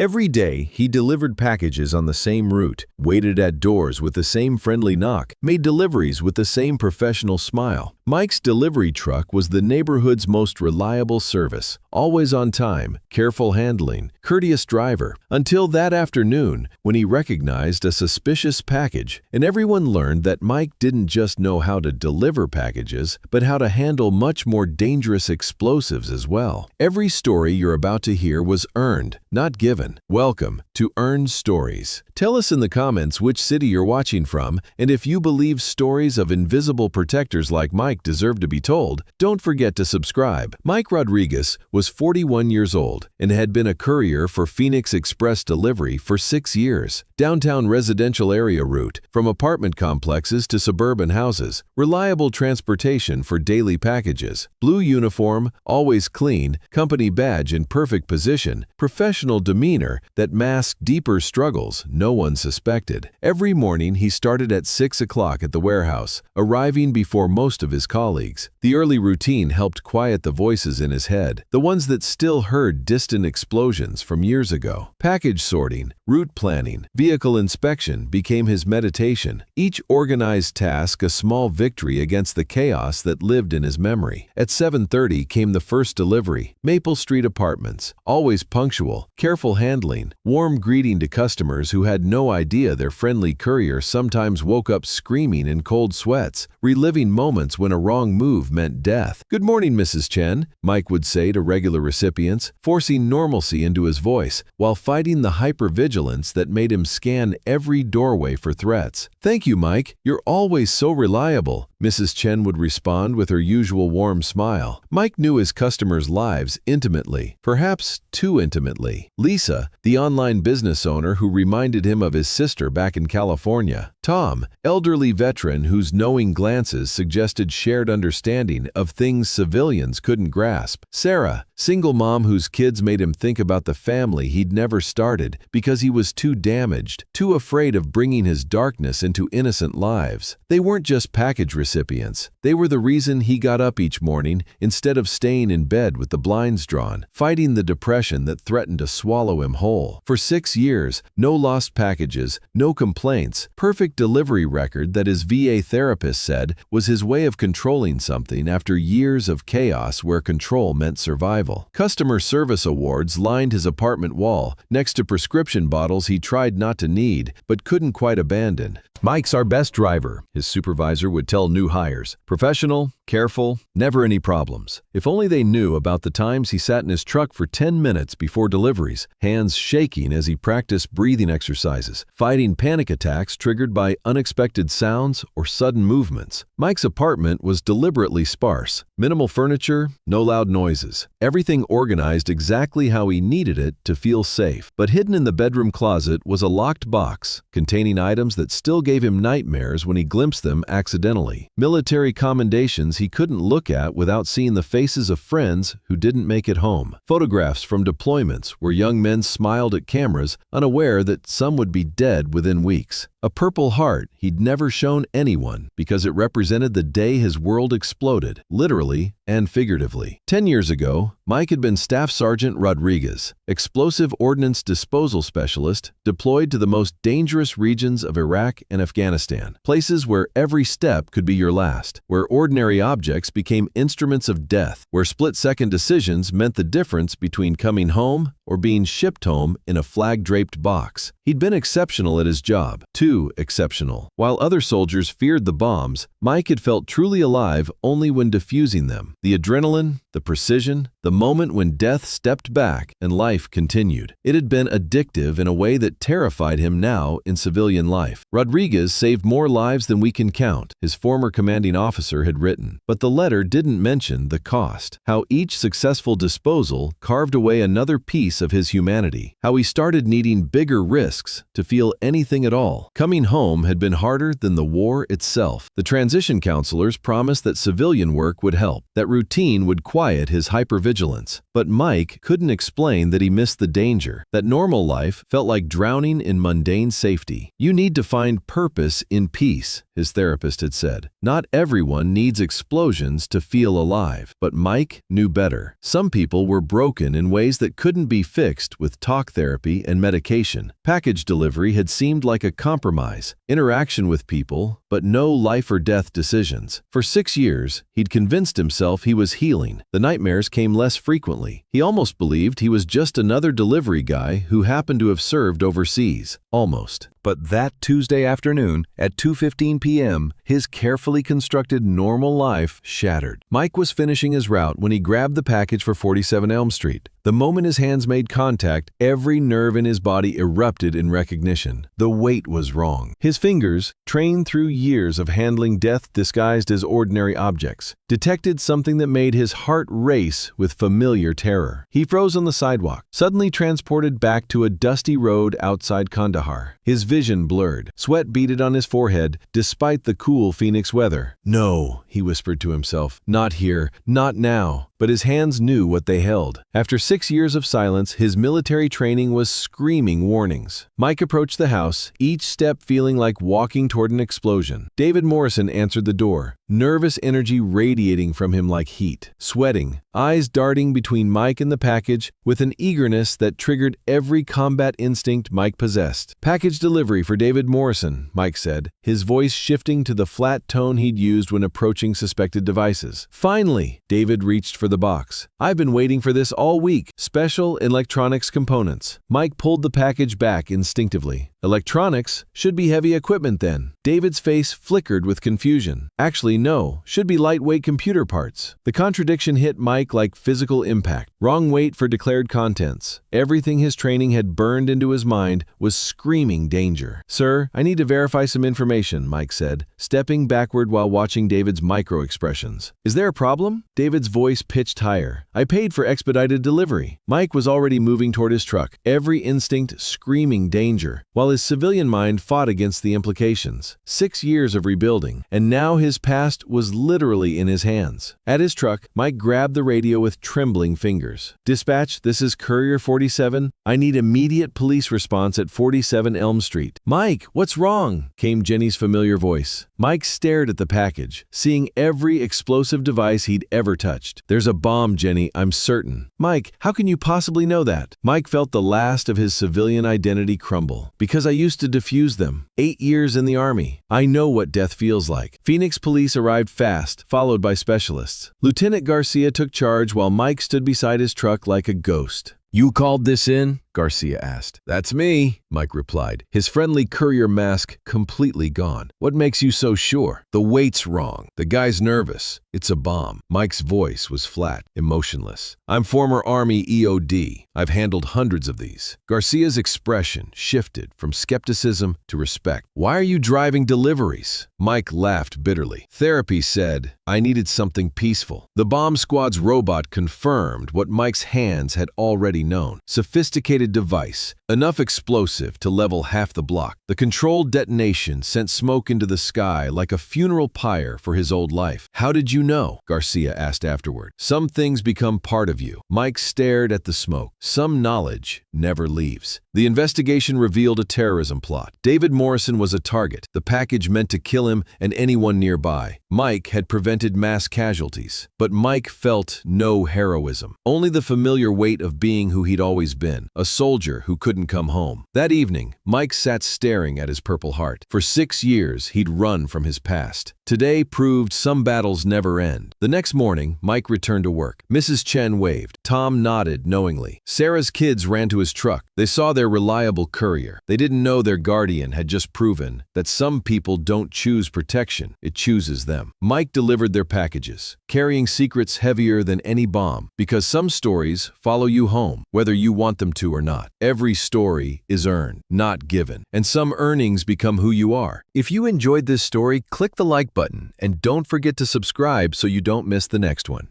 Every day, he delivered packages on the same route, waited at doors with the same friendly knock, made deliveries with the same professional smile. Mike's delivery truck was the neighborhood's most reliable service, always on time, careful handling, courteous driver, until that afternoon when he recognized a suspicious package, and everyone learned that Mike didn't just know how to deliver packages, but how to handle much more dangerous explosives as well. Every story you're about to hear was earned, not given. Welcome to Earned Stories. Tell us in the comments which city you're watching from, and if you believe stories of invisible protectors like Mike deserve to be told. Don't forget to subscribe. Mike Rodriguez was 41 years old and had been a courier for Phoenix Express Delivery for 6 years. Downtown residential area route, from apartment complexes to suburban houses, reliable transportation for daily packages, blue uniform, always clean, company badge in perfect position, professional demeanor that masked deeper struggles no one suspected. Every morning he started at 6 o'clock at the warehouse, arriving before most of his colleagues. The early routine helped quiet the voices in his head, the ones that still heard distant explosions from years ago. Package sorting, route planning, vehicle inspection became his meditation, each organized task a small victory against the chaos that lived in his memory. At 7:30 came the first delivery, Maple Street Apartments, always punctual, careful handling, warm greeting to customers who had no idea their friendly courier sometimes woke up screaming in cold sweats, reliving moments when a wrong move meant death. "Good morning, Mrs. Chen," Mike would say to regular recipients, forcing normalcy into his voice while fighting the hypervigilance that made him scan every doorway for threats. "Thank you, Mike. You're always so reliable," Mrs. Chen would respond with her usual warm smile. Mike knew his customers' lives intimately, perhaps too intimately. Lisa, the online business owner who reminded him of his sister back in California. Tom, elderly veteran whose knowing glances suggested shared understanding of things civilians couldn't grasp. Sarah, single mom whose kids made him think about the family he'd never started because he was too damaged, too afraid of bringing his darkness into innocent lives. They weren't just package recipients. They were the reason he got up each morning instead of staying in bed with the blinds drawn, fighting the depression that threatened to swallow him whole. For 6 years, no lost packages, no complaints, perfect delivery record that his VA therapist said was his way of controlling something after years of chaos where control meant survival. Customer service awards lined his apartment wall next to prescription bottles he tried not to need but couldn't quite abandon. "Mike's our best driver," his supervisor would tell new hires. "Professional, careful, never any problems." If only they knew about the times he sat in his truck for 10 minutes before deliveries, hands shaking as he practiced breathing exercises, fighting panic attacks triggered by unexpected sounds or sudden movements. Mike's apartment was deliberately sparse. Minimal furniture, no loud noises. Everything organized exactly how he needed it to feel safe. But hidden in the bedroom closet was a locked box containing items that still gave him nightmares when he glimpsed them accidentally. Military commendations he couldn't look at without seeing the faces of friends who didn't make it home. Photographs from deployments where young men smiled at cameras, unaware that some would be dead within weeks. A purple heart he'd never shown anyone because it represented the day his world exploded, literally and figuratively. 10 years ago, Mike had been Staff Sergeant Rodriguez, Explosive Ordnance Disposal Specialist, deployed to the most dangerous regions of Iraq and Afghanistan, places where every step could be your last, where ordinary objects became instruments of death, where split-second decisions meant the difference between coming home or being shipped home in a flag-draped box. He'd been exceptional at his job, too exceptional. While other soldiers feared the bombs, Mike had felt truly alive only when defusing them. The adrenaline, the precision, the moment when death stepped back and life continued. It had been addictive in a way that terrified him now in civilian life. Rodriguez saved more lives than we can count, his former commanding officer had written. But the letter didn't mention the cost, how each successful disposal carved away another piece of his humanity, how he started needing bigger risks to feel anything at all. Coming home had been harder than the war itself. The transition counselors promised that civilian work would help, that routine would quiet his hypervigilance. But Mike couldn't explain that he missed the danger, that normal life felt like drowning in mundane safety. "You need to find purpose in peace," his therapist had said. Not everyone needs explosions to feel alive, but Mike knew better. Some people were broken in ways that couldn't be fixed with talk therapy and medication. Package delivery had seemed like a compromise, interaction with people, but no life or death decisions. For 6 years, he'd convinced himself he was healing. The nightmares came less frequently. He almost believed he was just another delivery guy who happened to have served overseas. Almost. But that Tuesday afternoon at 2:15 p.m., his carefully constructed normal life shattered. Mike was finishing his route when he grabbed the package for 47 Elm Street. The moment his hands made contact, every nerve in his body erupted in recognition. The weight was wrong. His fingers, trained through years of handling death disguised as ordinary objects, detected something that made his heart race with familiar terror. He froze on the sidewalk, suddenly transported back to a dusty road outside Kandahar. His vision blurred. Sweat beaded on his forehead, despite the cool Phoenix weather. "No," he whispered to himself. "Not here. Not now." But his hands knew what they held. After 6 years of silence, his military training was screaming warnings. Mike approached the house, each step feeling like walking toward an explosion. David Morrison answered the door, nervous energy radiating from him like heat. Sweating, eyes darting between Mike and the package with an eagerness that triggered every combat instinct Mike possessed. "Package delivery for David Morrison," Mike said, his voice shifting to the flat tone he'd used when approaching suspected devices. "Finally!" David reached for the box. "I've been waiting for this all week. Special electronics components." Mike pulled the package back instinctively. "Electronics? Should be heavy equipment then." David's face flickered with confusion. "Actually, no. Should be lightweight computer parts." The contradiction hit Mike like physical impact. Wrong weight for declared contents. Everything his training had burned into his mind was screaming danger. "Sir, I need to verify some information," Mike said, stepping backward while watching David's micro-expressions. "Is there a problem?" David's voice pitched higher. "I paid for expedited delivery." Mike was already moving toward his truck, every instinct screaming danger, while his civilian mind fought against the implications. 6 years of rebuilding, and now his past was literally in his hands. At his truck, Mike grabbed the radio with trembling fingers. "Dispatch, this is Courier 47. I need immediate police response at 47 Elm Street." "Mike, what's wrong?" came Jenny's familiar voice. Mike stared at the package, seeing every explosive device he'd ever touched. "There's a bomb, Jenny, I'm certain." "Mike, how can you possibly know that?" Mike felt the last of his civilian identity crumble. "Because I used to defuse them. 8 years in the Army. I know what death feels like." Phoenix police arrived fast, followed by specialists. Lieutenant Garcia took charge while Mike stood beside his truck like a ghost. "You called this in?" Garcia asked. "That's me," Mike replied, his friendly courier mask completely gone. "What makes you so sure?" "The weight's wrong. The guy's nervous. It's a bomb." Mike's voice was flat, emotionless. "I'm former Army EOD. I've handled hundreds of these." Garcia's expression shifted from skepticism to respect. "Why are you driving deliveries?" Mike laughed bitterly. "Therapy said I needed something peaceful." The bomb squad's robot confirmed what Mike's hands had already known. Sophisticated device, enough explosive to level half the block. The controlled detonation sent smoke into the sky like a funeral pyre for his old life. "How did you know?" Garcia asked afterward. "Some things become part of you." Mike stared at the smoke. Some knowledge never leaves. The investigation revealed a terrorism plot. David Morrison was a target, the package meant to kill him and anyone nearby. Mike had prevented mass casualties, but Mike felt no heroism, only the familiar weight of being who he'd always been, a soldier who couldn't come home. That evening, Mike sat staring at his Purple Heart. For 6 years, he'd run from his past. Today proved some battles never end. The next morning, Mike returned to work. Mrs. Chen waved. Tom nodded knowingly. Sarah's kids ran to his truck. They saw their reliable courier. They didn't know their guardian had just proven that some people don't choose protection, it chooses them. Mike delivered their packages, carrying secrets heavier than any bomb, because some stories follow you home, whether you want them to or not. Every story is earned, not given, and some earnings become who you are. If you enjoyed this story, click the like button and don't forget to subscribe so you don't miss the next one.